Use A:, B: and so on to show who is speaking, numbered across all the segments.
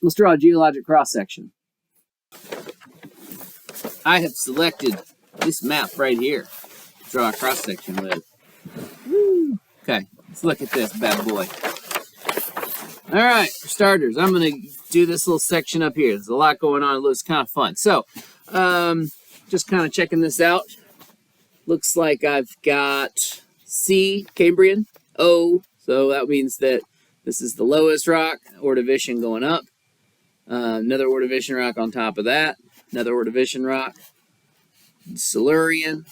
A: let's draw a geologic cross-section. I have selected this map right here to draw a cross-section with. Woo. Okay, let's look at this bad boy. All right, for starters, I'm going to do this little section up here. There's a lot going on. It looks kind of fun. So, just kind of checking this out. Looks like I've got C, Cambrian, O, so that means that this is the lowest rock, Ordovician going up. Another Ordovician rock on top of that. Another Ordovician rock. Silurian.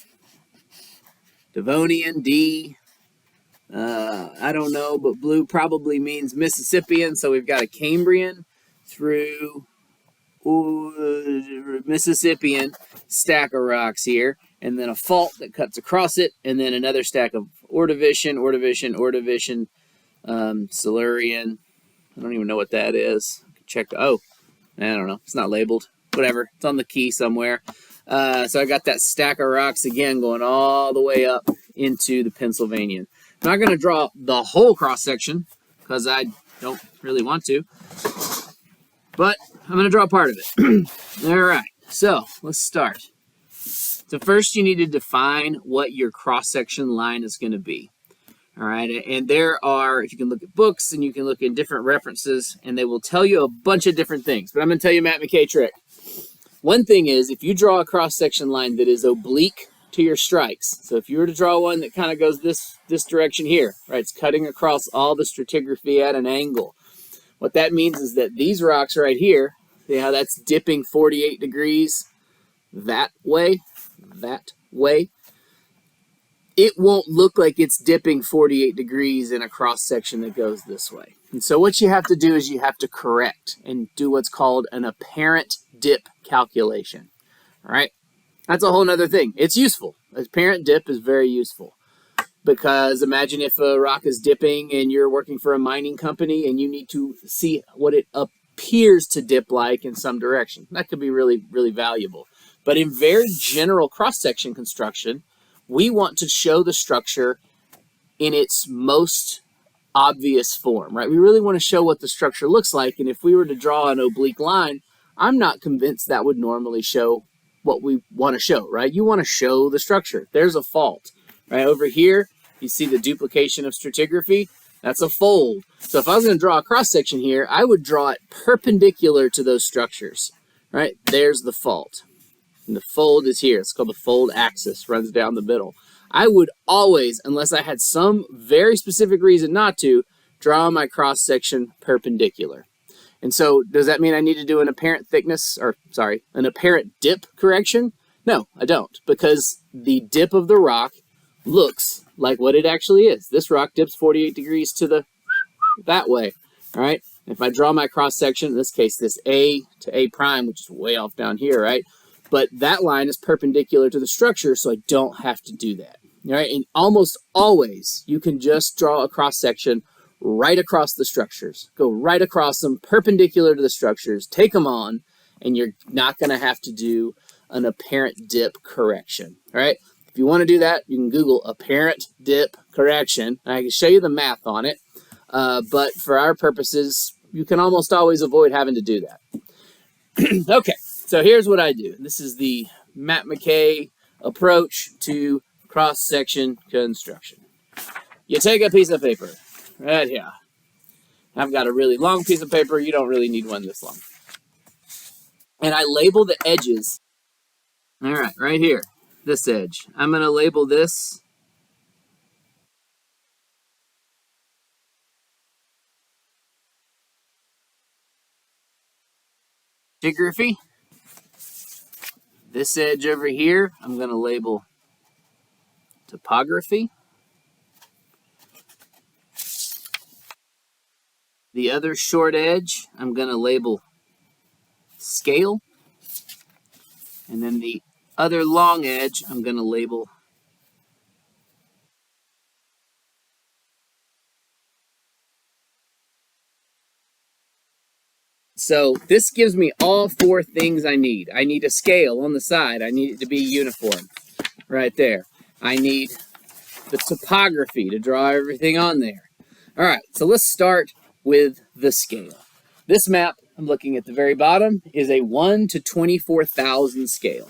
A: Devonian, D. I don't know, but blue probably means Mississippian, so we've got a Cambrian through Mississippian stack of rocks here, and then a fault that cuts across it, and then another stack of Ordovician, Silurian. I don't even know what that is. Check. Oh, I don't know. It's not labeled. Whatever. It's on the key somewhere. So I got that stack of rocks again going all the way up into the Pennsylvanian. I'm not going to draw the whole cross-section because I don't really want to, but I'm going to draw part of it. All right, so let's start. So first you need to define what your cross-section line is going to be. All right, and there are, if you can look at books and you can look in different references, and they will tell you a bunch of different things, but I'm going to tell you a Matt McKay trick. One thing is, if you draw a cross-section line that is oblique to your strikes, so if you were to draw one that kind of goes this direction here, right, it's cutting across all the stratigraphy at an angle. What that means is that these rocks right here, see how that's dipping 48 degrees that way, it won't look like it's dipping 48 degrees in a cross-section that goes this way. And so what you have to do is you have to correct and do what's called an apparent dip calculation. All right? That's a whole nother thing. It's useful. Apparent dip is very useful. Because imagine if a rock is dipping and you're working for a mining company and you need to see what it appears to dip like in some direction. That could be really, really valuable. But in very general cross-section construction, we want to show the structure in its most obvious form, right? We really want to show what the structure looks like, and if we were to draw an oblique line, I'm not convinced that would normally show what we want to show, right? You want to show the structure. There's a fault, right? Over here, you see the duplication of stratigraphy. That's a fold. So if I was going to draw a cross-section here, I would draw it perpendicular to those structures, right? There's the fault. And the fold is here. It's called the fold axis, runs down the middle. I would always, unless I had some very specific reason not to, draw my cross-section perpendicular. And so does that mean I need to do an apparent thickness, or sorry, an apparent dip correction? No, I don't, because the dip of the rock looks like what it actually is. This rock dips 48 degrees to that way, all right? If I draw my cross-section, in this case, this A to A prime, which is way off down here, right? But that line is perpendicular to the structure, so I don't have to do that. All right, and almost always you can just draw a cross-section right across the structures. Go right across them, perpendicular to the structures, take them on, and you're not going to have to do an apparent dip correction. All right, if you want to do that, you can Google apparent dip correction. I can show you the math on it, but for our purposes, you can almost always avoid having to do that. Okay. So here's what I do. This is the Matt McKay approach to cross-section construction. You take a piece of paper, right here. I've got a really long piece of paper. You don't really need one this long. And I label the edges. All right, right here, this edge. I'm going to label this stratigraphy. This edge over here, I'm going to label topography. The other short edge, I'm going to label scale. And then the other long edge, I'm going to label so this gives me all four things I need. I need a scale on the side. I need it to be uniform right there. I need the topography to draw everything on there. All right, so let's start with the scale. This map I'm looking at the very bottom, is a 1 to 24,000 scale.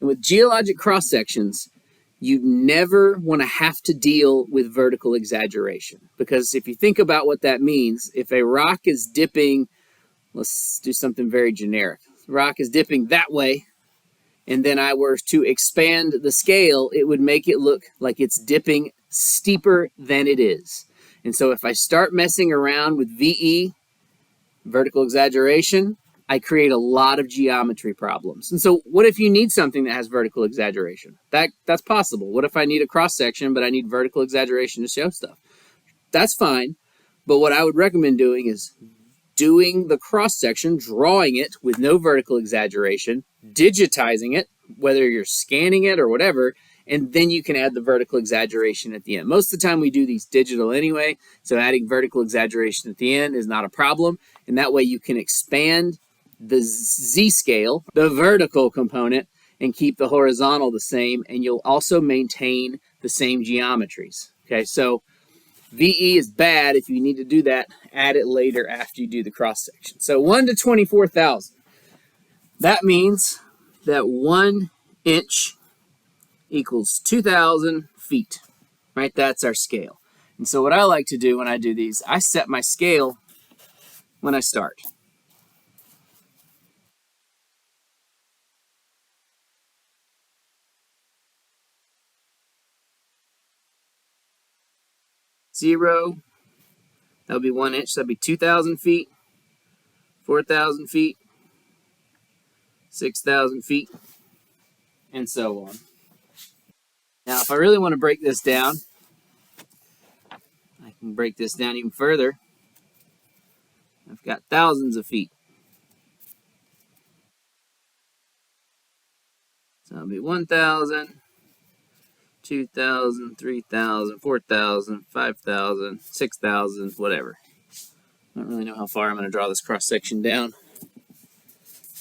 A: And with geologic cross sections, you never want to have to deal with vertical exaggeration. Because if you think about what that means, if a rock is dipping, let's do something very generic. The rock is dipping that way, and then I were to expand the scale, it would make it look like it's dipping steeper than it is. And so if I start messing around with VE, vertical exaggeration, I create a lot of geometry problems. And so what if you need something that has vertical exaggeration? That's possible. What if I need a cross section, but I need vertical exaggeration to show stuff? That's fine. But what I would recommend doing is doing the cross section, drawing it with no vertical exaggeration, digitizing it, whether you're scanning it or whatever, and then you can add the vertical exaggeration at the end. Most of the time we do these digital anyway, so adding vertical exaggeration at the end is not a problem, and that way you can expand the Z-scale, the vertical component, and keep the horizontal the same, and you'll also maintain the same geometries. Okay, so VE is bad. If you need to do that, add it later after you do the cross section. So 1 to 24,000. That means that 1 inch equals 2,000 feet, right? That's our scale. And so what I like to do when I do these, I set my scale when I start. Zero, that would be 1 inch, that'd be 2,000 feet, 4,000 feet, 6,000 feet, and so on. Now, if I really want to break this down, I can break this down even further. I've got thousands of feet. So it'll be 1,000, 2,000, 3,000, 4,000, 5,000, 6,000, whatever. I don't really know how far I'm going to draw this cross section down,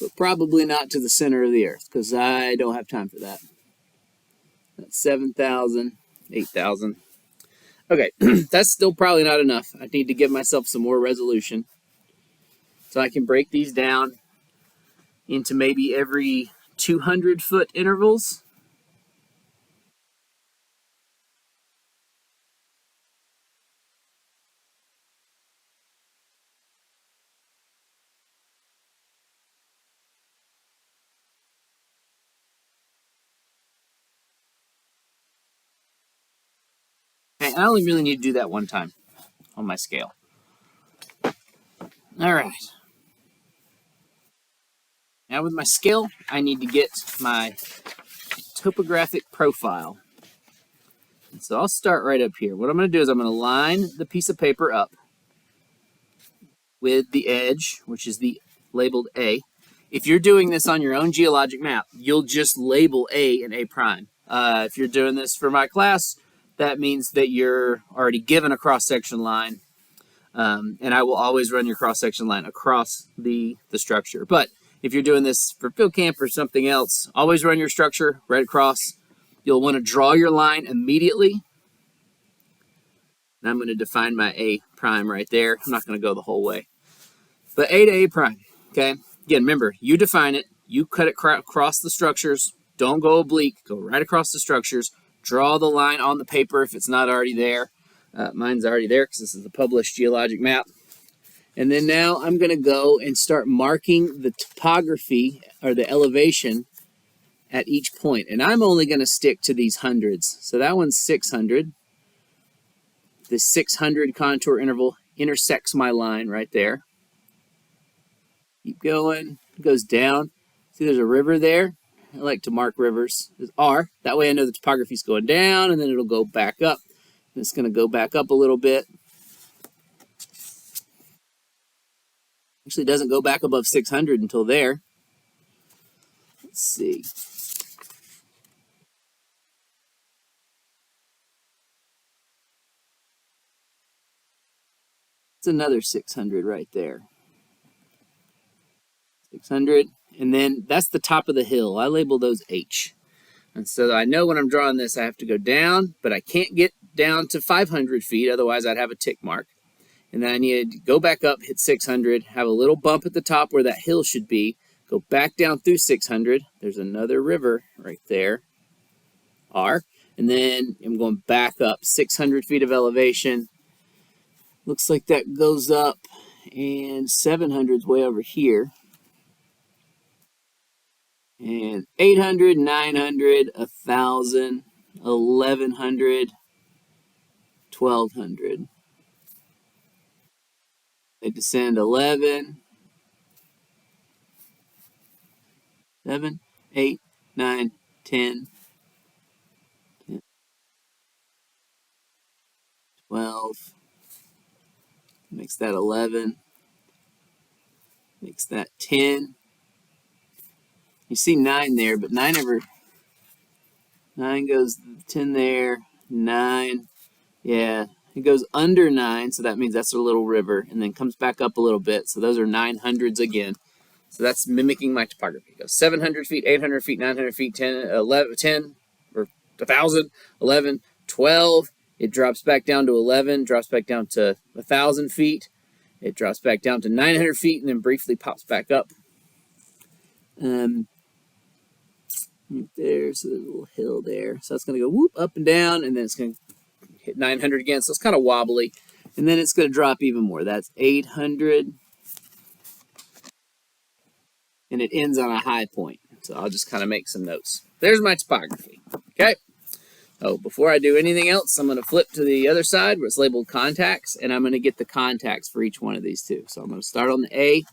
A: but probably not to the center of the earth because I don't have time for that. That's 7,000, 8,000. Okay, that's still probably not enough. I need to give myself some more resolution. So I can break these down into maybe every 200-foot intervals. Okay, I only really need to do that one time on my scale. All right. Now with my scale, I need to get my topographic profile. And so I'll start right up here. What I'm going to do is I'm going to line the piece of paper up with the edge, which is the labeled A. If you're doing this on your own geologic map, you'll just label A and A prime. If you're doing this for my class, that means that you're already given a cross-section line, and I will always run your cross-section line across the structure. But if you're doing this for field camp or something else, always run your structure right across. You'll want to draw your line immediately. And I'm going to define my A prime right there. I'm not going to go the whole way. But A to A prime, okay? Again, remember, you define it. You cut it across the structures. Don't go oblique. Go right across the structures. Draw the line on the paper if it's not already there. Mine's already there because this is the published geologic map. And then now I'm going to go and start marking the topography or the elevation at each point. And I'm only going to stick to these hundreds. So that one's 600. The 600 contour interval intersects my line right there. Keep going. It goes down. See, there's a river there. I like to mark rivers as R. That way I know the topography is going down, and then it'll go back up. And it's going to go back up a little bit. Actually, it doesn't go back above 600 until there. Let's see. It's another 600 right there. 600, and then that's the top of the hill. I label those H. And so I know when I'm drawing this, I have to go down, but I can't get down to 500 feet, otherwise I'd have a tick mark. And then I needed to go back up, hit 600, have a little bump at the top where that hill should be, go back down through 600. There's another river right there, R. And then I'm going back up 600 feet of elevation. Looks like that goes up, and 700 is way over here. And 800, 900, 1,000, 1,100, 1,200. They descend 11, 7, 8, 9, 10, 12. Makes that 11. Makes that 10. You see 9 there, but 9 goes 10 there, 9. Yeah, it goes under 9, so that means that's a little river, and then comes back up a little bit. So those are 900s again. So that's mimicking my topography. It goes 700 feet, 800 feet, 900 feet, 10, 11, 10, or 1,000, 11, 12. It drops back down to 11, drops back down to 1,000 feet. It drops back down to 900 feet, and then briefly pops back up. Right there, so there's a little hill there. So it's going to go whoop up and down, and then it's going to hit 900 again. So it's kind of wobbly, and then it's going to drop even more. That's 800, and it ends on a high point. So I'll just kind of make some notes. There's my topography. Okay. Oh, before I do anything else, I'm going to flip to the other side where it's labeled contacts, and I'm going to get the contacts for each one of these two. So I'm going to start on the A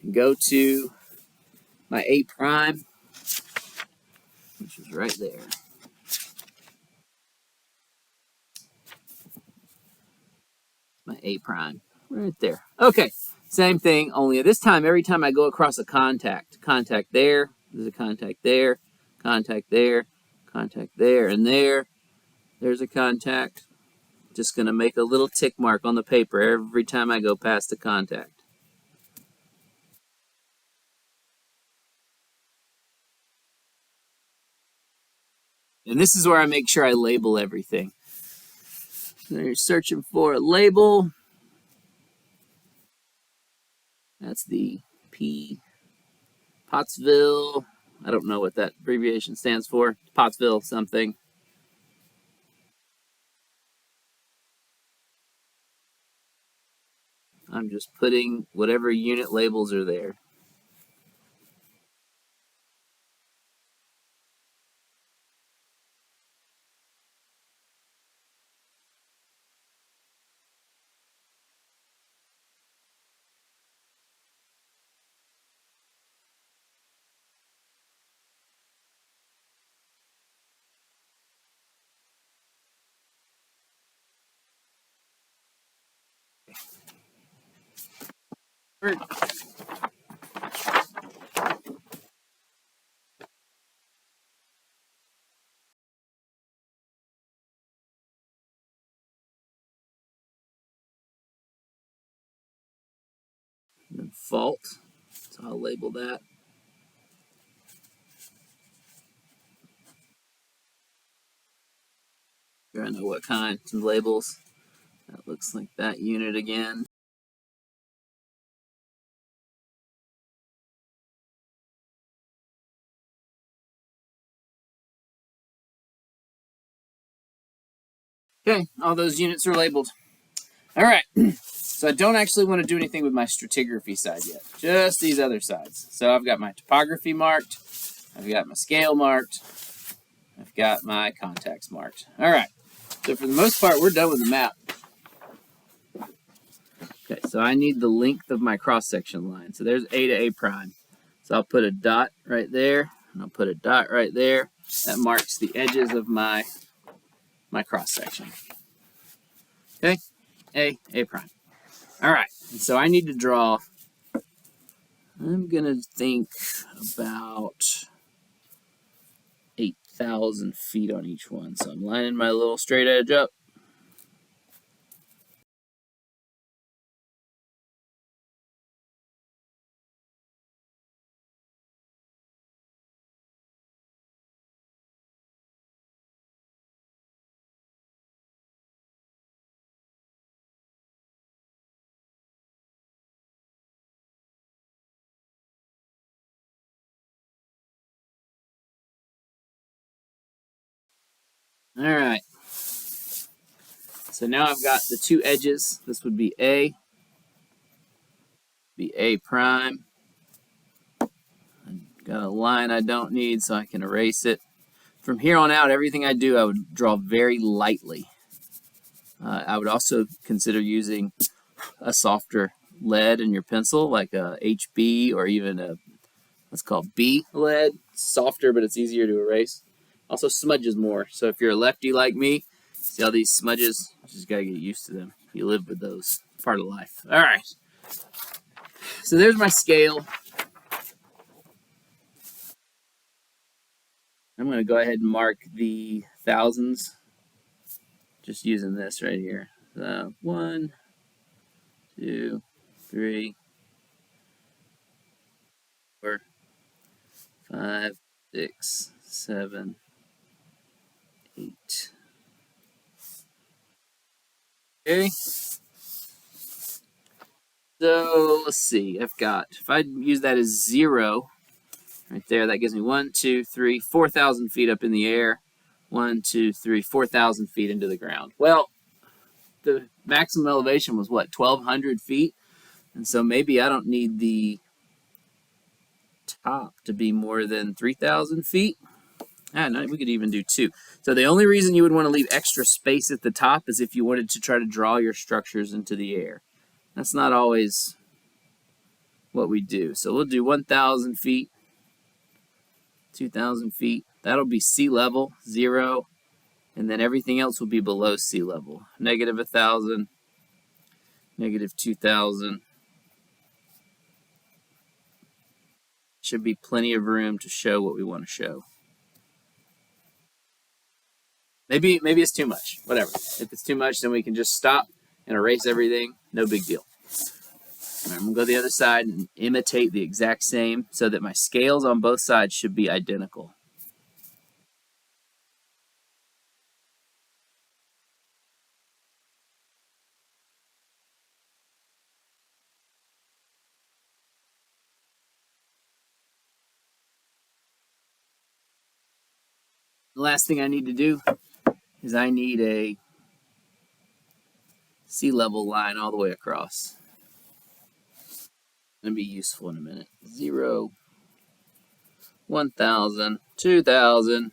A: and go to my A prime, which is right there. My A prime, right there. Okay, same thing, only this time, every time I go across a contact there, there's a contact there, contact there, contact there, and there's a contact. Just going to make a little tick mark on the paper every time I go past a contact. And this is where I make sure I label everything. So you're searching for a label. That's the P, Pottsville. I don't know what that abbreviation stands for. Pottsville something. I'm just putting whatever unit labels are there. And then fault. So I'll label that. Here I know what kind. Some labels. That looks like that unit again. Okay, all those units are labeled. All right, so I don't actually want to do anything with my stratigraphy side yet, just these other sides. So I've got my topography marked, I've got my scale marked, I've got my contacts marked. All right, so for the most part, we're done with the map. Okay, so I need the length of my cross-section line. So there's A to A prime. So I'll put a dot right there, and I'll put a dot right there. That marks the edges of my cross-section. Okay, A prime. All right, and so I need to draw, I'm going to think about 8,000 feet on each one. So I'm lining my little straight edge up. All right. So now I've got the two edges. This would be A prime. Got a line I don't need, so I can erase it. From here on out, everything I do, I would draw very lightly. I would also consider using a softer lead in your pencil, like a HB or even a what's called B lead. It's softer, but it's easier to erase. Also smudges more. So if you're a lefty like me, see all these smudges? You just gotta get used to them. You live with those. It's part of life. All right. So there's my scale. I'm gonna go ahead and mark the thousands. Just using this right here. 1, 2, 3, 4, 5, 6, 7, 8. Okay. So let's see. I've got, if I use that as 0 right there, that gives me 1, 2, 3, 4,000 feet up in the air. 1, 2, 3, 4,000 feet into the ground. Well, the maximum elevation was what, 1,200 feet? And so maybe I don't need the top to be more than 3,000 feet. No, we could even do 2. So the only reason you would want to leave extra space at the top is if you wanted to try to draw your structures into the air. That's not always what we do. So we'll do 1,000 feet, 2,000 feet. That'll be sea level, 0, and then everything else will be below sea level. Negative 1,000, negative 2,000. Should be plenty of room to show what we want to show. Maybe it's too much. Whatever. If it's too much, then we can just stop and erase everything. No big deal. All right, I'm going to go to the other side and imitate the exact same so that my scales on both sides should be identical. The last thing I need to do is I need a sea level line all the way across. It's going to be useful in a minute. 0, 1,000, 2,000.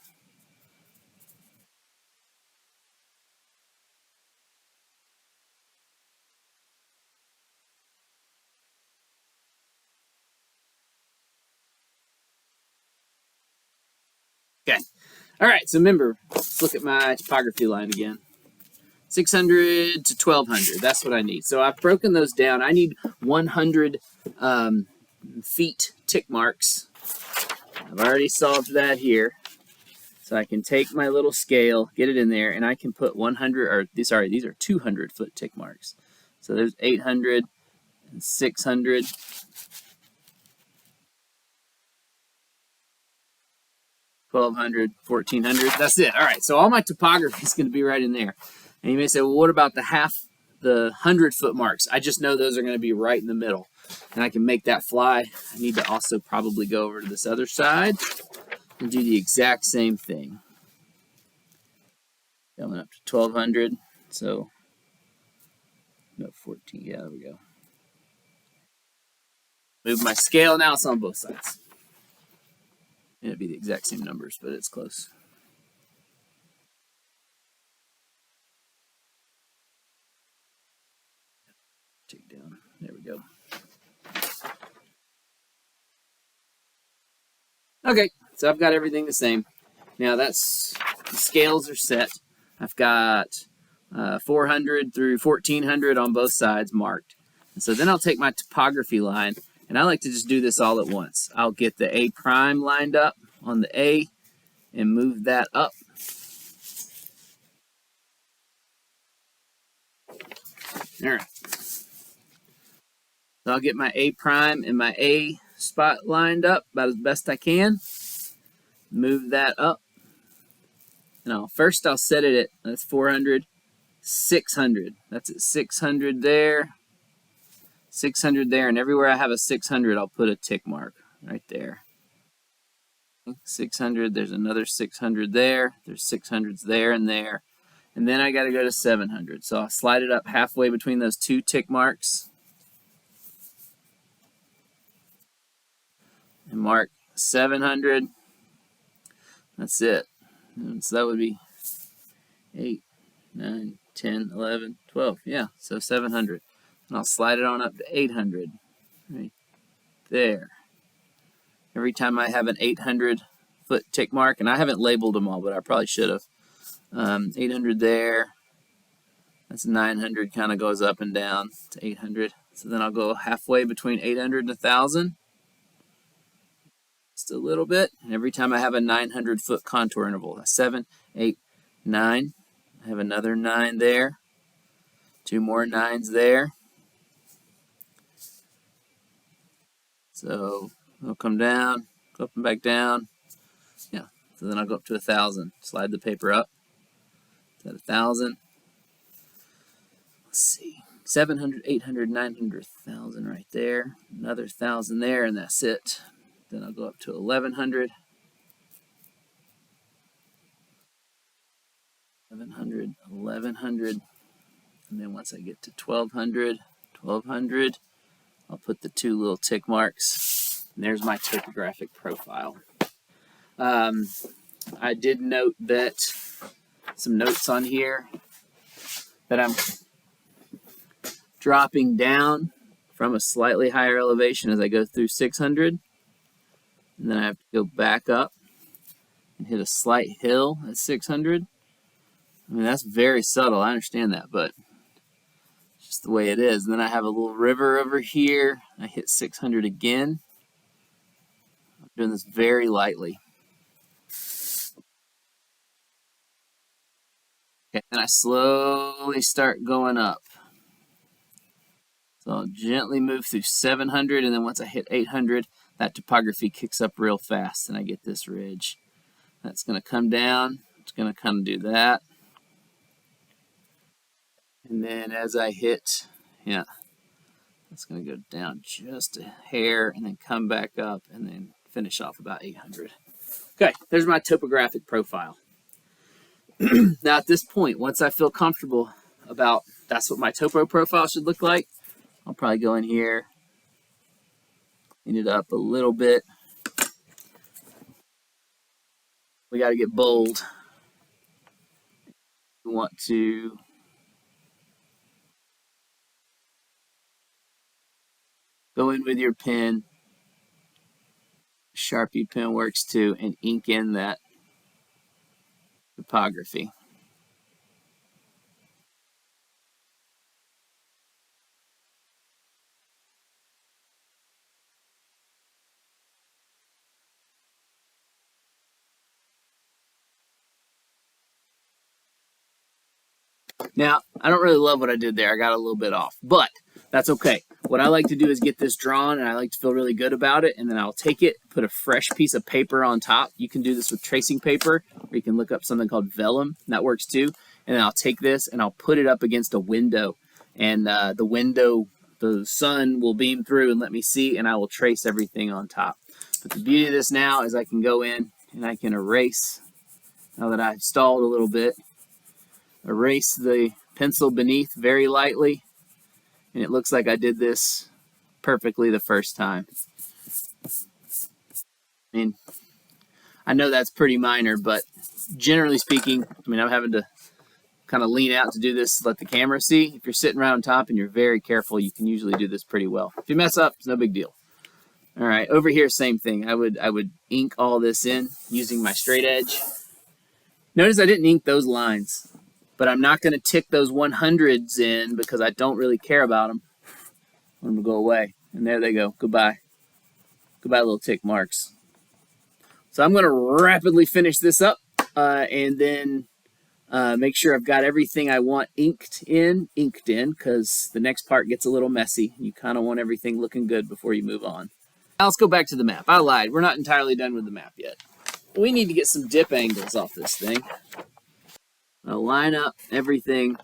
A: Okay. All right, so remember, let's look at my topography line again. 600 to 1,200, that's what I need. So I've broken those down. I need 100 feet tick marks. I've already solved that here. So I can take my little scale, get it in there, and I can put 100, or sorry, these are 200 foot tick marks. So there's 800 and 600. 1,200, 1,400. That's it. All right. So all my topography is going to be right in there. And you may say, well, what about the 100 foot marks? I just know those are going to be right in the middle. And I can make that fly. I need to also probably go over to this other side and do the exact same thing. Going up to 1,200. So, no, 14. Yeah, there we go. Move my scale. Now it's on both sides. It'd be the exact same numbers, but it's close. Take down. There we go. Okay, so I've got everything the same. Now the scales are set. I've got 400 through 1,400 on both sides marked. And so then I'll take my topography line, and I like to just do this all at once. I'll get the A prime lined up on the A and move that up. All right. So I'll get my A prime and my A spot lined up about as best I can. Move that up. Now, first I'll set it at, that's 400, 600. That's at 600 there, 600 there, and everywhere I have a 600, I'll put a tick mark right there. 600, there's another 600 there, there's 600s there and there, and then I got to go to 700. So I'll slide it up halfway between those two tick marks and mark 700. That's it. And so that would be 8, 9, 10, 11, 12. Yeah, so 700. And I'll slide it on up to 800 right there. Every time I have an 800-foot tick mark, and I haven't labeled them all, but I probably should have. 800 there. That's 900, kind of goes up and down to 800. So then I'll go halfway between 800 and 1,000. Just a little bit. And every time I have a 900-foot contour interval, 7, 8, 9. I have another 9 there. 2 more 9s there. So I'll come down, go up and back down. Yeah. So then I'll go up to 1,000. Slide the paper up. Is that 1,000? Let's see. 700, 800, 900, 1,000 right there. Another 1,000 there, and that's it. Then I'll go up to 1,100. 1,100, 1,100. And then once I get to 1,200, 1,200, I'll put the 2 little tick marks. And there's my topographic profile. I did note that some notes on here that I'm dropping down from a slightly higher elevation as I go through 600. And then I have to go back up and hit a slight hill at 600. I mean, that's very subtle. I understand that, but it's just the way it is. And then I have a little river over here. I hit 600 again. I'm doing this very lightly. Okay, and I slowly start going up. So I'll gently move through 700, and then once I hit 800, that topography kicks up real fast, and I get this ridge. That's going to come down. It's going to kind of do that. And then as I hit, yeah, it's going to go down just a hair and then come back up and then finish off about 800. Okay, there's my topographic profile. Now at this point, once I feel comfortable about that's what my topo profile should look like, I'll probably go in here, clean it up a little bit. We got to get bold. We want to go in with your pen. Sharpie pen works too, and ink in that topography. Now, I don't really love what I did there. I got a little bit off, but that's okay. What I like to do is get this drawn, and I like to feel really good about it, and then I'll take it, put a fresh piece of paper on top. You can do this with tracing paper, or you can look up something called vellum. That works too. And then I'll take this, and I'll put it up against a window, and the window, the sun will beam through and let me see, and I will trace everything on top. But the beauty of this now is I can go in, and I can erase, now that I've stalled a little bit, erase the pencil beneath very lightly, and it looks like I did this perfectly the first time. I mean, I know that's pretty minor, but generally speaking, I mean, I'm having to kind of lean out to do this to let the camera see. If you're sitting right on top and you're very careful, you can usually do this pretty well. If you mess up, it's no big deal. All right, over here, same thing. I would ink all this in using my straight edge. Notice I didn't ink those lines, but I'm not going to tick those 100s in because I don't really care about them. I want them to go away. And there they go. Goodbye. Goodbye, little tick marks. So I'm going to rapidly finish this up and then make sure I've got everything I want inked in, because the next part gets a little messy. You kind of want everything looking good before you move on. Now let's go back to the map. I lied. We're not entirely done with the map yet. We need to get some dip angles off this thing. I'll line up everything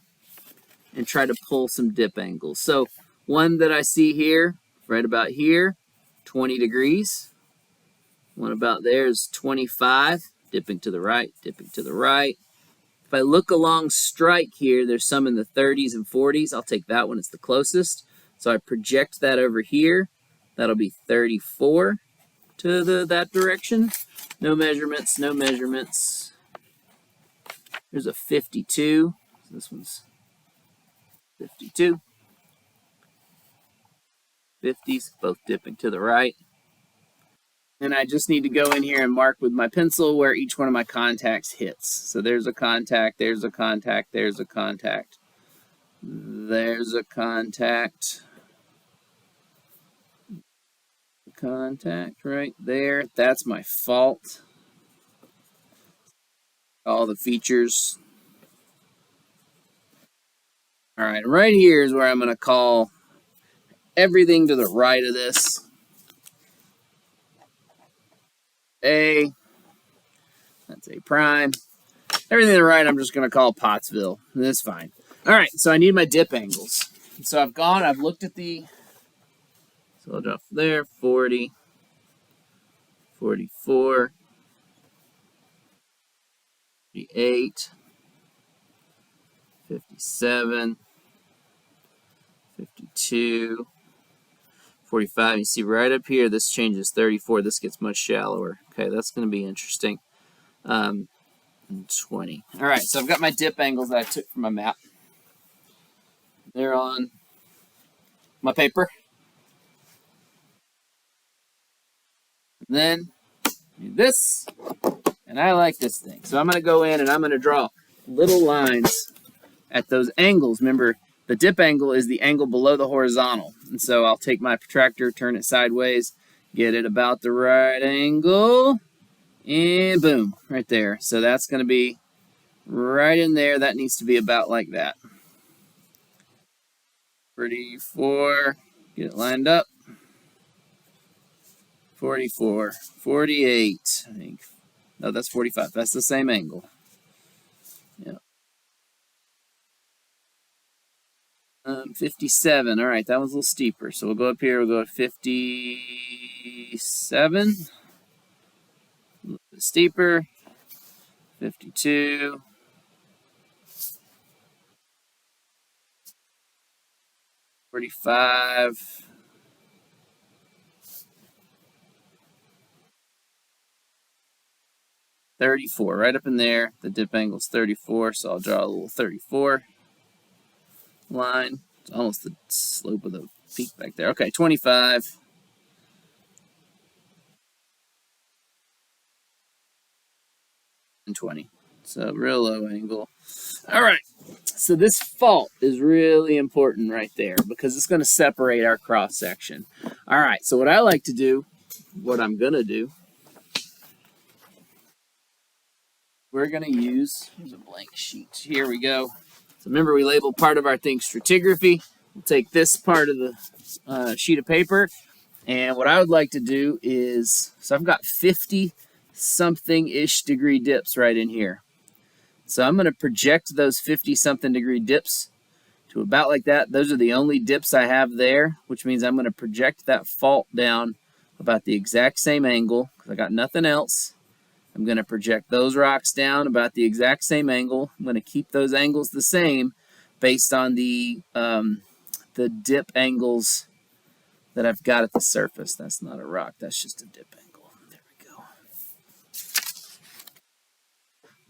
A: and try to pull some dip angles. So one that I see here, right about here, 20 degrees. One about there is 25, dipping to the right, dipping to the right. If I look along strike here, there's some in the 30s and 40s. I'll take that one, it's the closest. So I project that over here. That'll be 34 to that direction. No measurements, no measurements. There's a 52. This one's 52. 50s, both dipping to the right. And I just need to go in here and mark with my pencil where each one of my contacts hits. So there's a contact, there's a contact, there's a contact. There's a contact. Contact right there. That's my fault. All the features. All right, right here is where I'm going to call everything to the right of this A. That's A prime. Everything to the right I'm just going to call Pottsville. That's fine. All right, so I need my dip angles. So I've looked at the, so I'll drop there, 40, 44, 48, 57, 52, 45. You see right up here, this changes 34. This gets much shallower. Okay, that's going to be interesting. 20. All right, so I've got my dip angles that I took from my map. They're on my paper. And then this, and I like this thing. So I'm going to go in and I'm going to draw little lines at those angles. Remember, the dip angle is the angle below the horizontal. And so I'll take my protractor, turn it sideways, get it about the right angle, and boom, right there. So that's going to be right in there. That needs to be about like that. 34, get it lined up. 44, 48, I think. No, that's 45. That's the same angle. Yeah. 57. All right, that was a little steeper. So we'll go up here. We'll go to 57. A little bit steeper. 52. 45. 34, right up in there. The dip angle's 34, so I'll draw a little 34 line. It's almost the slope of the peak back there. Okay, 25. And 20. So real low angle. All right. So this fault is really important right there because it's going to separate our cross section. All right. So what I like to do, what I'm going to do, we're going to use, here's a blank sheet. Here we go. So remember, we labeled part of our thing stratigraphy. We'll take this part of the sheet of paper, and what I would like to do is, so I've got 50-something-ish degree dips right in here. So I'm going to project those 50-something degree dips to about like that. Those are the only dips I have there, which means I'm going to project that fault down about the exact same angle because I got nothing else. I'm going to project those rocks down about the exact same angle. I'm going to keep those angles the same based on the dip angles that I've got at the surface. That's not a rock. That's just a dip angle. There we go.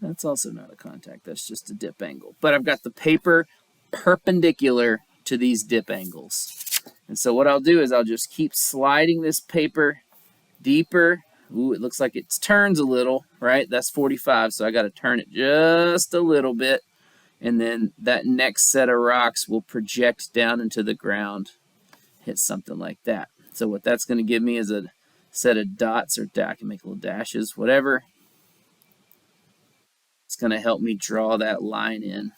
A: That's also not a contact. That's just a dip angle. But I've got the paper perpendicular to these dip angles. And so what I'll do is I'll just keep sliding this paper deeper. Ooh, it looks like it turns a little, right? That's 45, so I got to turn it just a little bit. And then that next set of rocks will project down into the ground, hit something like that. So what that's going to give me is a set of dots, or I can make little dashes, whatever. It's going to help me draw that line in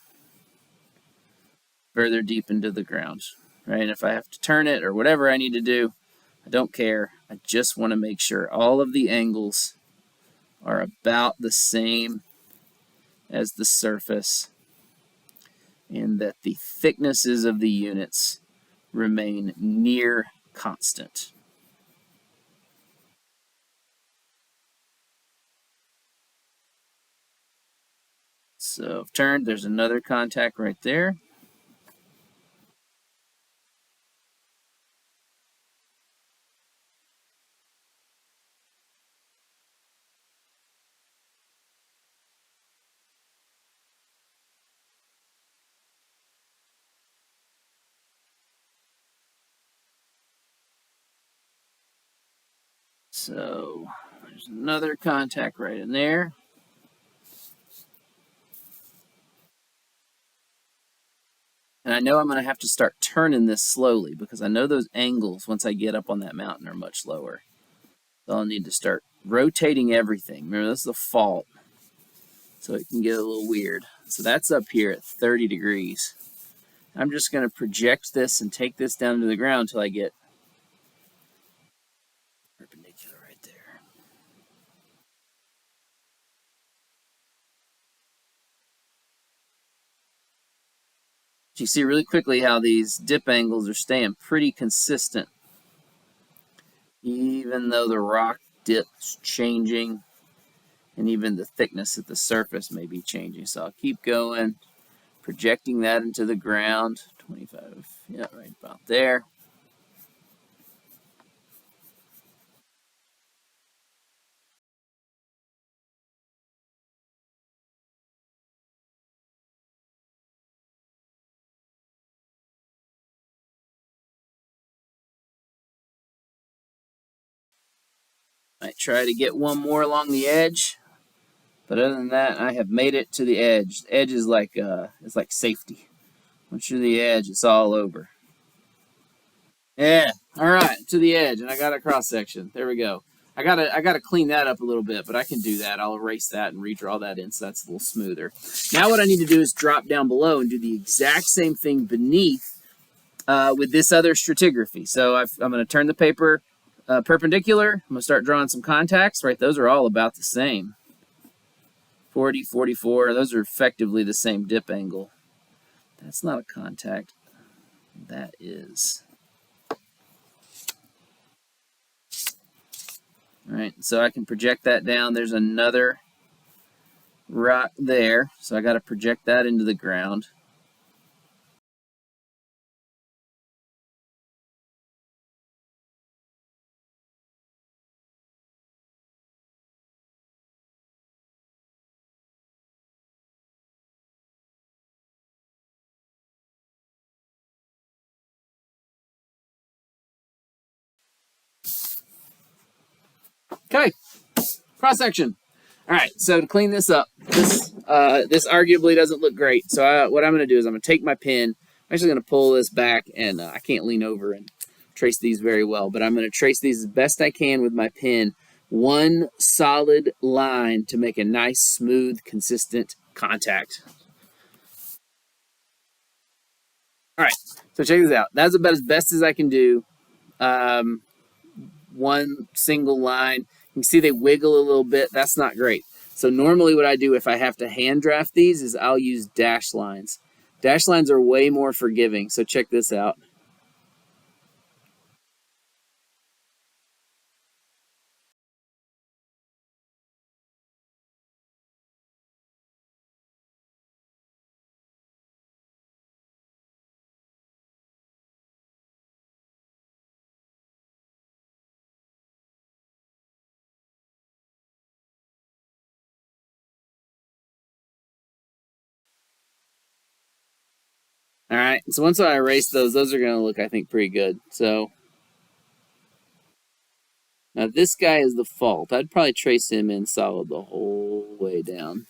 A: further deep into the ground, right? And if I have to turn it or whatever I need to do, I don't care. I just want to make sure all of the angles are about the same as the surface and that the thicknesses of the units remain near constant. So I've turned, there's another contact right there. So there's another contact right in there. And I know I'm going to have to start turning this slowly because I know those angles once I get up on that mountain are much lower. So I'll need to start rotating everything. Remember, this is the fault, so it can get a little weird. So that's up here at 30 degrees. I'm just going to project this and take this down to the ground until I get perpendicular right there. You see really quickly how these dip angles are staying pretty consistent, even though the rock dip's changing and even the thickness of the surface may be changing. So I'll keep going, projecting that into the ground. 25, yeah, right about there. I try to get one more along the edge, but other than that, I have made it to the edge. The edge is like it's like safety. Once you're to the edge, it's all over. Yeah. All right, to the edge, and I got a cross section. There we go. I gotta clean that up a little bit, but I can do that. I'll erase that and redraw that in so that's a little smoother. Now what I need to do is drop down below and do the exact same thing beneath with this other stratigraphy. So I'm going to turn the paper perpendicular. I'm going to start drawing some contacts. Right, those are all about the same. 40, 44. Those are effectively the same dip angle. That's not a contact. That is. All right, so I can project that down. There's another rock there, so I got to project that into the ground. Okay, cross section. All right, so to clean this up, this arguably doesn't look great. So what I'm going to do is I'm going to take my pen. I'm actually going to pull this back, and I can't lean over and trace these very well, but I'm going to trace these as best I can with my pen. One solid line to make a nice, smooth, consistent contact. All right, so check this out. That's about as best as I can do. Um, one single line. You can see they wiggle a little bit. That's not great. So normally what I do if I have to hand draft these is I'll use dash lines. Dash lines are way more forgiving. So check this out. All right. So once I erase those are going to look, I think, pretty good. So now this guy is the fault. I'd probably trace him in solid the whole way down.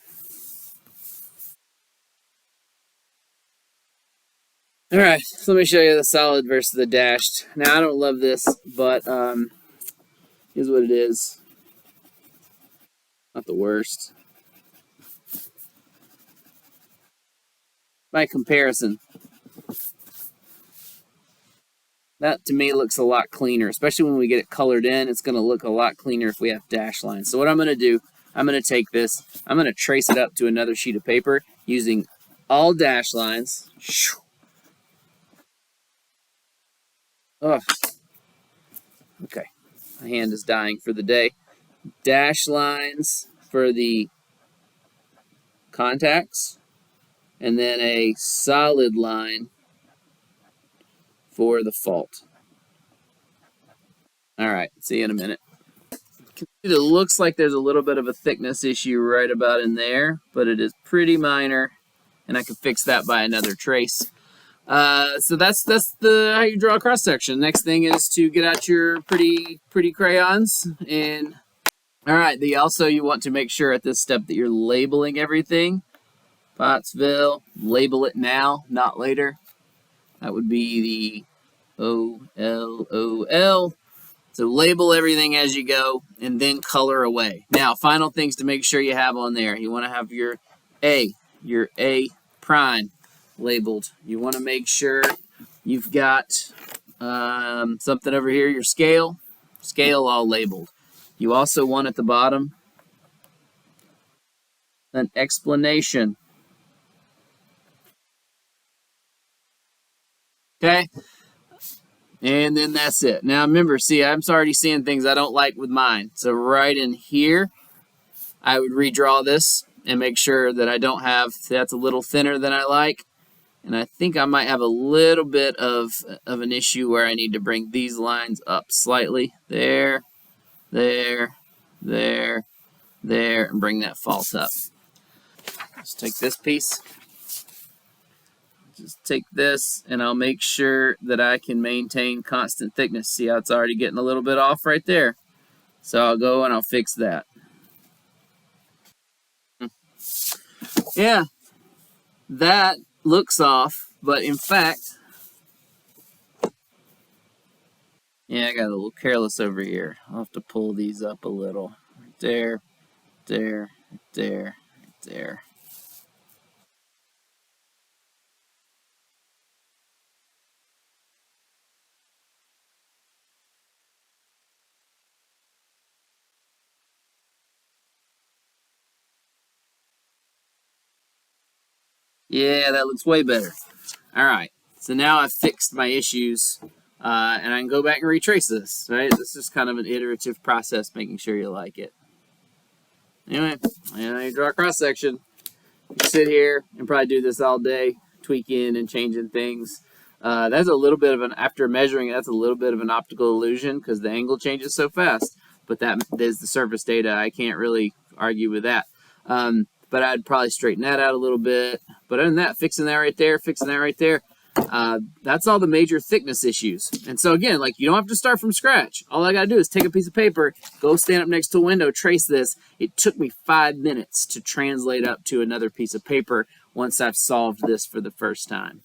A: All right, so let me show you the solid versus the dashed. Now I don't love this, but is what it is. Not the worst. By comparison, that to me looks a lot cleaner, especially when we get it colored in. It's going to look a lot cleaner if we have dash lines. So what I'm going to do, I'm going to take this, I'm going to trace it up to another sheet of paper using all dash lines. Oh, okay. My hand is dying for the day. Dash lines for the contacts. and then a solid line for the fault. All right, see you in a minute. It looks like there's a little bit of a thickness issue right about in there, but it is pretty minor, and I can fix that by another trace. So that's the how you draw a cross section. Next thing is to get out your pretty crayons, and all right. You want to make sure at this step that you're labeling everything. Pottsville, label it now, not later. That would be the OLOL. So label everything as you go, and then color away. Now, final things to make sure you have on there. You want to have your A prime labeled. You want to make sure you've got something over here, your scale all labeled. You also want at the bottom an explanation. Okay? And then that's it. Now remember, see, I'm already seeing things I don't like with mine. So right in here, I would redraw this and make sure that I don't have, that's a little thinner than I like. And I think I might have a little bit of an issue where I need to bring these lines up slightly. There, there, there, there, and bring that fault up. Let's take this piece. Just take this, and I'll make sure that I can maintain constant thickness. See how it's already getting a little bit off right there? So I'll go and I'll fix that. Yeah, that looks off, but in fact, yeah, I got a little careless over here. I'll have to pull these up a little. Right there, there, there, there. Yeah, that looks way better. All right, so now I've fixed my issues, and I can go back and retrace this, right? This is kind of an iterative process, making sure you like it. Anyway, you draw a cross section. You sit here and probably do this all day, tweaking and changing things. That's a little bit of an, after measuring it, that's a little bit of an optical illusion because the angle changes so fast. But that is the surface data. I can't really argue with that. But I'd probably straighten that out a little bit. But other than that, fixing that right there, that's all the major thickness issues. And so again, like, you don't have to start from scratch. All I got to do is take a piece of paper, go stand up next to a window, trace this. It took me 5 minutes to translate up to another piece of paper once I've solved this for the first time.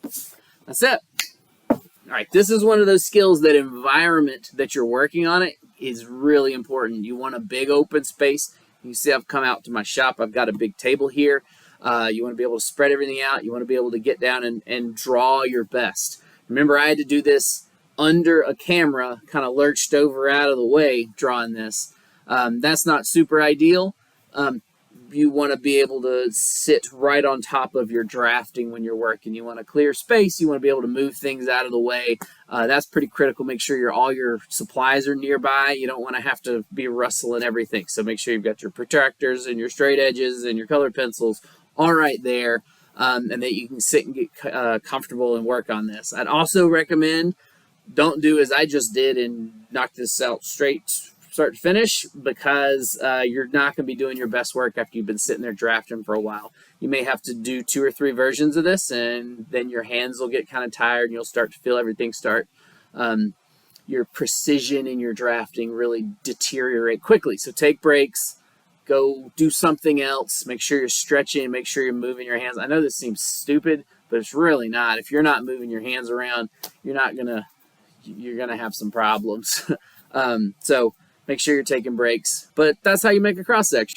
A: That's it. All right, this is one of those skills that environment that you're working on it is really important. You want a big open space. You see I've come out to my shop. I've got a big table here. You want to be able to spread everything out. You want to be able to get down and draw your best. Remember, I had to do this under a camera, kind of lurched over out of the way drawing this. That's not super ideal. You want to be able to sit right on top of your drafting when you're working. You want a clear space. You want to be able to move things out of the way. That's pretty critical. Make sure all your supplies are nearby. You don't want to have to be rustling everything. So make sure you've got your protractors and your straight edges and your colored pencils all right there, and that you can sit and get comfortable and work on this. I'd also recommend don't do as I just did and knock this out straight start to finish, because you're not going to be doing your best work after you've been sitting there drafting for a while. You may have to do 2 or 3 versions of this, and then your hands will get kind of tired, and you'll start to feel everything start. Your precision in your drafting really deteriorate quickly. So take breaks, go do something else, make sure you're stretching, make sure you're moving your hands. I know this seems stupid, but it's really not. If you're not moving your hands around, you're gonna have some problems. So make sure you're taking breaks. But that's how you make a cross section.